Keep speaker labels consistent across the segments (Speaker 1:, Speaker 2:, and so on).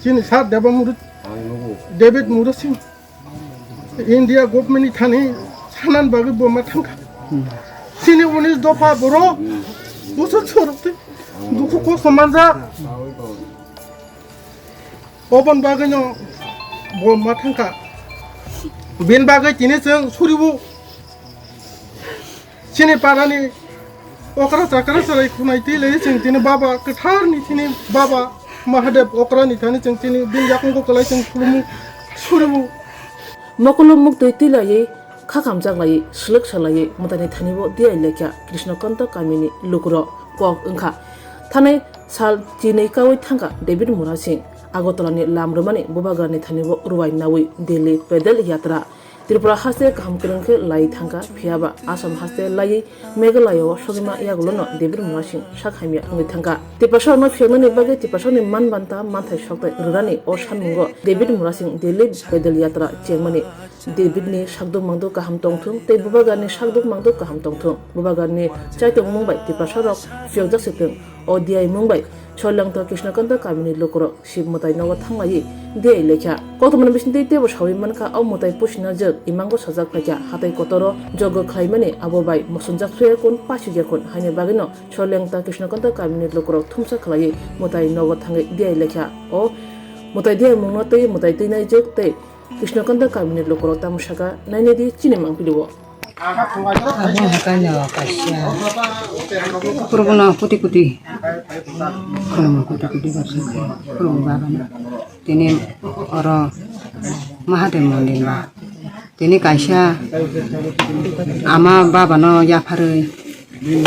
Speaker 1: sini sa David Murut sing India government ni thani sanan bagi boma thangka sini 19 dofa boro busur chorokte duku ko samanja oban bagi no boma thangka bin bagi tini sing suribu sini parani okra chakra sarai kunai ti le sing tini baba kathar ni tini baba Mahadev okra ni thani sing tini bin yakung ko kalai sing kulumu suribu
Speaker 2: Makulum muk doi tilai khakam janglai sluk salai mutani thanibo diai lekya Krishnakanta kamini lukro kok engkha thanai sal jinei kawai thangka David Mura Singh agotolani lamrumani bubagani thanibo ruwai nawi Delhi pedal yatra Tripura haste kaham kerengke lai thangka phiaba Assam haste lai Meghalaya sogima yagulono David Mura Singh sakhaimya ngi thangka tipasha no phemani bage tipasha ni manbanta manthai soktai rurani o sanmungo David Mura Singh Delhi pedal yatra chengmani David ni sakduk mangduk kaham tongthung tei bubagani sakduk mangduk kaham tongthung bubagani chaitong mungbai tipasha rok fyojak situng o diai mungbai Cholangta Krishnakanta kamini lokro shib mutai nawa thanglai diai lekha kotman bisinte tebo sawi manka au mutai pushna jek imango sajak phakya hatai kotoro jogo khlaimani abobai mosunjak thue kon pasige kon haine bagino Cholangta Krishnakanta kamini lokro thumsa khlai mutai nawa thangai diai lekha o mutai diai mungno tei mutai teinai jek tei Krishnakanta kamini lokro tamsaka nainedi chinemang piliwo
Speaker 3: Makanya kasih. Kurang putih-putih. Kurang putih-putih bersih. Kurang bagan. Ini orang Mahadev mandir lah. Ini kasih. Ama bapa no ya pare.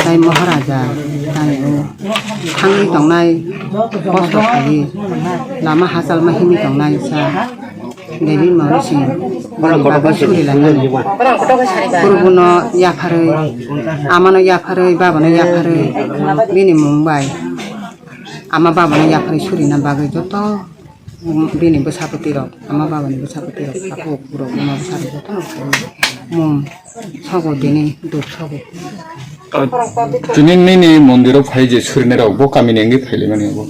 Speaker 3: Tay Maharaja. Tay hangi tongnai. Kosok lagi. Lama hasil mahimi tongnai sa. David Mura Singh bagus suri lagi. Kurbuno ya pare, amano ya pare, babano ya pare, bini Mumbai, ama babano ya pare suri na bagai joto, bini besar petiro, ama babano besar petiro, aku bro, ama besar joto, sogo dini duk sogo.
Speaker 4: Jadi ini mondiro faije suri nera obo kami nengi faile mani obo.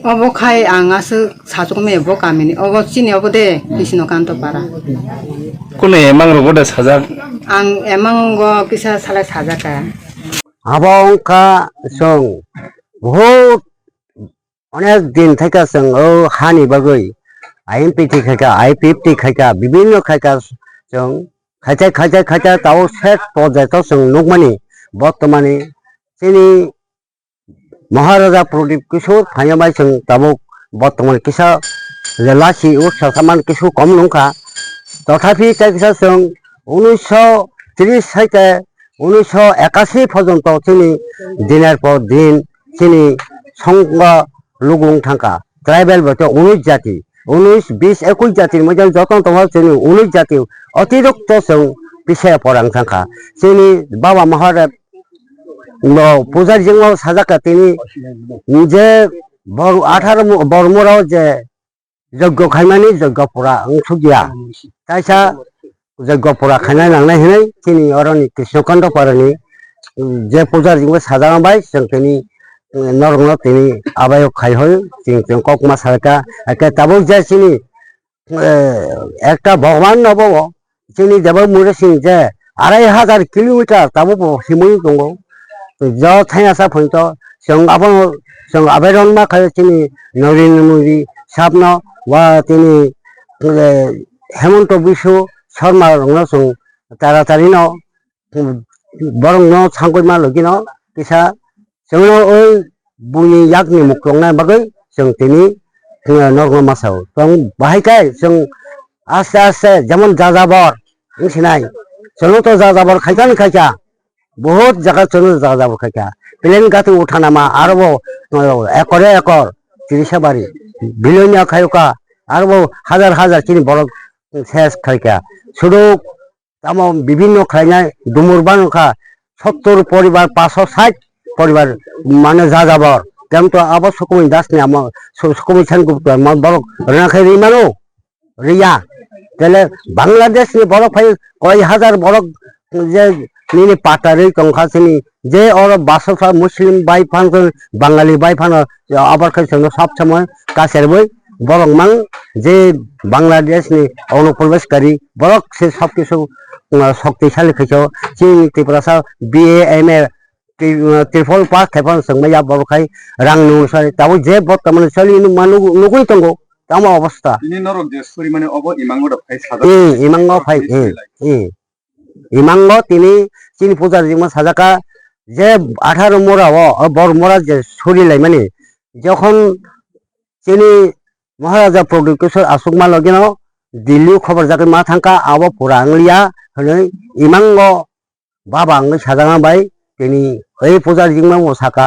Speaker 3: Obo kai angas sajok me obo kami ni obo sini obo de Krishnakanta para.
Speaker 4: Kune emang robo da sajak.
Speaker 3: Emang go kisah salah sajak ya.
Speaker 5: Abang ka song बहुत अनेक दिन थका संग हानि बगै IMPT खायका I50 खायका विभिन्न खायका संग खायचा ताव सेट प्रोजेक्ट संग नुकमानि बर्तमाने सिनि महाराजा प्रदीप किशोर फायमाय संग ताबो बर्तमान किसा लासि उर्सा सामान किसु कम नंखा तथापि किसा संग 1930 থেকে 1981 পর্যন্ত তিনি দিনের পর দিন তিনি সংখ্যা লুগুং থাকা ট্রাইবেল বলতে 19 জাতি 19 20 21 জাতির মধ্যে যত তোমার তিনি 19 জাতি অতিরিক্ত সং পিছিয়ে পড়াং থাকা তিনি বাবা মহাদেব পূজার জন্য সাজাকা তিনি যে 18 বর্মরাও যে যজ্ঞ খাইমানি যজ্ঞ পড়া অংশ গিয়া তাইসা যজ্ঞ পড়া খাইনাय लांनाय हिनै तिनि अरनि कृष्णकान्त पारानि जे पूजारिजोंबो साजाबाय जों तिनि नरगन तिनि आबायाव खायहय जों ककमा सारका एके ताबो जे तिनि একটা ভগবান নব तिनि देव मुरे सिं जे 2500 किलोमीटर ताबो हिमै दङ ज थायासा फैत जों आबेदन मा खाय तिनि नरेन्द्र मोदी साबन वा तिनि हेमंत बिश्व शर्मा रंगसं तारातारि न बरं न सांगय मा लगिन किसा जोंनो ओइ बुनि यागनि मुख्लंनाय बागै जों तिनि नरगन मासाव जों बाहायखाय जों आस्ते आस्ते जेमन जाजाबर मिथिनाय जोंनो तो जाजाबर खायखा बहुत जागा जोंनो जाजाबर खायखा प्लेन गाथि उठानामा आरोबाव एकरे एकर तिरिसाबारि बिलोनिया खायका आरोबाव हाजार हाजार तिनि बरक शेष खायखा শুধু আমার বিভিন্ন খাইনায় ডুমুরবানখা 70 পরিবার 560 পরিবার মানে যা যাবার কিন্তু আবার সকমি দাস নে আমার সকমি সানগুপ্ত আমার বড় রাখাই রিমানো রিয়া তাহলে বাংলাদেশ নি বড় ফাই কয় হাজার বড় যে নিনি পাটারি কংখাসনি যে ওর 62 মুসলিম বাইফান বাঙালি বাইফান আবার খাইছনো সব সময় কাছের বই বরং যে বাংলাদেশনি অনুপ্রবেশকারী বরক সে সবকিছু শক্তিশালী খেয়েছ চিনি ত্রিপুরা বিএ এম এ त्रिफल पास थाइफान संगमाया बरखाय रां नुसारि ताबो जे बर्तमान सोलि नुगुइ दंगो तामा अवस्था
Speaker 4: ini norok je suri mane obo imango da phai sada
Speaker 5: इमांगो फाइ इमांगो तिनि चिनि पूजा जिमा साजाका जे 18 मोराव बर मोरा जे सरि लाई माने যখন चिनि महाराजा प्रोडक्टर असुकमा लगेनो दिल्ली खबर जाके मा थांका आबो पुरा आंलिया हनै इमांगो बाबा आंनि साजाङा बाय তিনি এই পূজার জিংমা মশাকা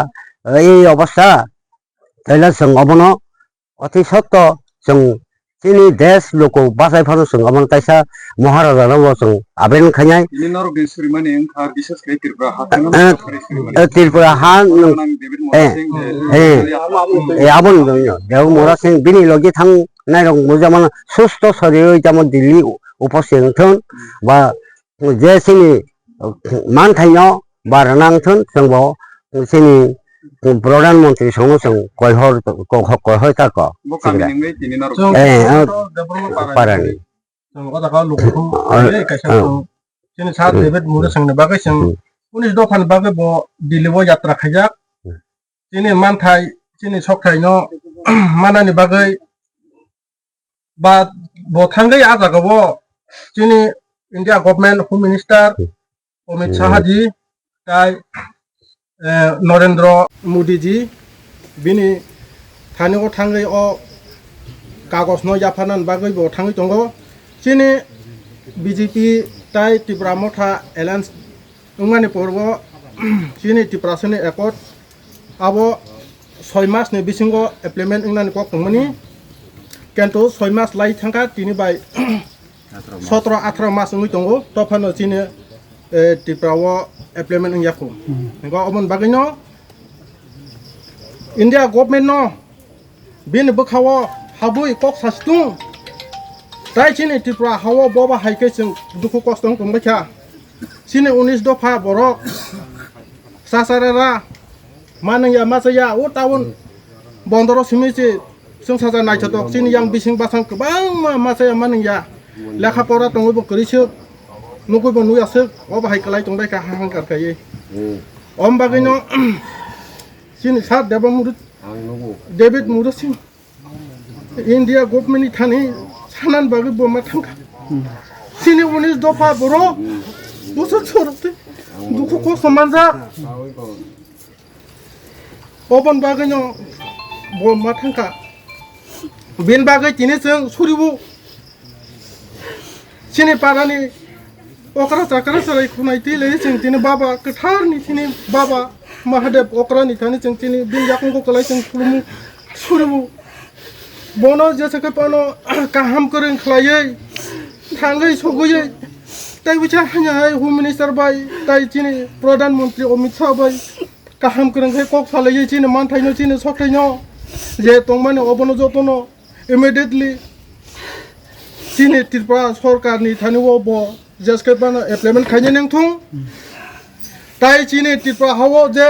Speaker 5: এই অবস্থা তাইলে जों অবনো অতি সত্য जों চিনি দেশ লোক বাসাই ফানো जों অবন তাইসা মহারাজা নাও जों আবেদন খাইনাই
Speaker 4: ini norok je suri mane engkha bisas kai tirpura ha
Speaker 5: Tripura হান আবন দেও মোরা সিং বিনি লগি থাং নাই রং মোজামান সুস্থ শরীর যেমন দিল্লি উপস্থিত বা যে সিনি মান থাইনো বারানাংথন जोंबो जोंनि प्रधानमंत्री संग जों कयहर ताक
Speaker 4: bo kami ngai ini norok
Speaker 5: पारानि
Speaker 1: अदाका लोगोखौ कायसा जोंनि सा डेभिड मुरसंनि बागै जों 19 दफानि बागै बो दिल्लीआव यात्रा खायजाक जोंनि मानथाय जोंनि सकथायनो मानानि बागै बा बथांगै आजागावो जोंनि India government home minister Amit Shah ji ताई नरेंद्र मोदी जी बिनि थानिगो थांगै अ कागज न याफानान बागै बो थांगै दंगो चिनि बीजेपी ताई त्रिपुरा मथा एलायंस उंगानि पर्व चिनि त्रिपुरासनि एकट आबो 6 मासनि बिसिंगो एप्लिमेंट उंगानि कक तंमनि केन्टो 6 मास लाई थांगा तिनि बाय 17-18 मास उंगै दंगो तफानो चिनि त्रिपुराव एप्लिमेंट उंयाखौ नंगौ अमन बागैनो इंडिया गभर्नमेंट न बिन बखावो हाबुइ कक सास्तुं ताई चिनि त्रिपुरा हावो बबा हाइके जों दुखु कष्ट दंबायखा चिनि 19 दफा बरक सासारारा मानैया माजाया ओ टाउन बन्दर सिमिसे जों साजा नायथदक चिनि yang बिसिं बासां गोबां माजाया मानैया लेखा परा दंबो करिसो नुगुबो नुयासो बबा हाइकलाय दंबायखा हांगार गायै अम बागैनो चिनि सा डेभिड मुरसिं इंडिया गभर्नमेंट थानि सानान बागै बोमा थांखा चिनि 19 दफा बर' बोसोर सोरते दुखु खस्थ मानजा अबन बागैनो बोमा थांखा बिन बागै तिनि जों सुरिबु चिनि पारानि अकरा चाकरा सराय खुनाय तिले जों तिनि बाबा गोथारनि तिनि बाबा महादेव अकरानि थानि जों तिनि बिन याकंगो कलाय जों खुलुमु सुरिबु बनो जेसेके पनो काहाम करें खलायै थांगै सगयै ताई बिचा हाय होम मिनिस्टार बाय ताई चिनि प्रधानमंत्री अमित शाह बाय काहाम करें है कक सालायै चिनि मानथायनो चिनि सकथायनो जे तंमाने अबनो जतनो इमिडिएटली चिनि त्रिपुरा सरकारनि थानिवो ब जेसके पनो एप्लिमेंट खायने नंथुं ताई चिनि त्रिपुरा हावो जे